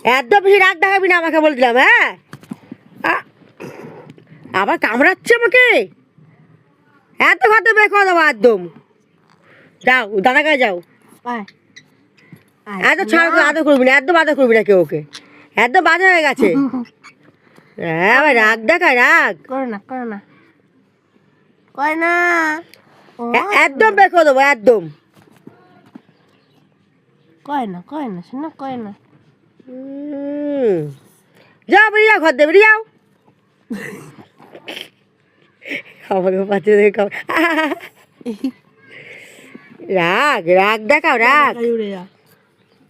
একদম বেশি রাগ দেখাবি না আমাকে বলে দিলাম। হ্যাঁ আবার কামড়াচ্ছে আমাকে, এত খাদ্য বের করে দেবো একদম। যাও দাদা কাছে যাও। এত ছাড় আদর করবি না, একদম আদর করবি না কেউ ওকে, একদম বাজে হয়ে গেছে। হ্যাঁ আবার রাগ দেখায়, রাগ করে না করে না করে না, একদম বের করে দেবো একদম। করে না শোনা করে না। যাও বেরিয়ে যাও, ঘর দিয়ে বেরিয়ে যাও। আমাকে পাচ্ছে দেখো, রাগ রাগ দেখাও, রাগ।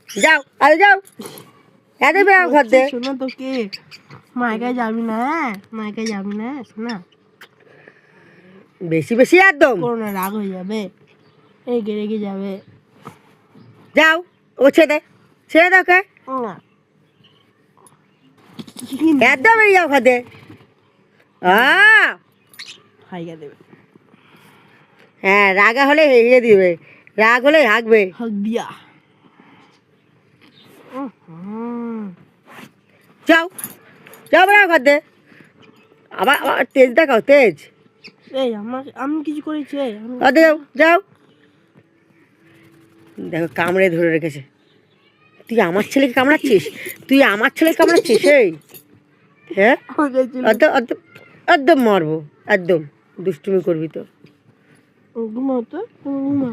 যাও আরে যাও, এত বেরাও ঘর দিয়ে। শোনা তোকে মাইকায় যাবি না, মাইকায় যাবি না শোনা। বেশি বেশি একদম করোনা রাগ হয়ে যাবে, রেগে রেগে যাবে। যাও ও ছেড়ে ছেড়ে দাও কে, একদম বেরিয়ে যাও ঘর দিয়ে। হাইগা দেবে, হ্যাঁ রাগা হলে হেরিয়ে দিবে, রাগ হলে হাঁকবে। হাক দিয়া যাও যাও বেরাও ঘর দিয়ে। আবার আবার তেজ দেখাও, তেজ। এই আমি কিছু করেছি? যাও যাও, দেখো কামড়ে ধরে রেখেছে। তুই আমার ছেলেকে কামড়াচ্ছিস, তুই আমার ছেলেকে কামড়াচ্ছিস এই। হ্যাঁ একদম মারবো, একদম দুষ্টুমি করবি তো। ঘুমাও তো, ঘুমা।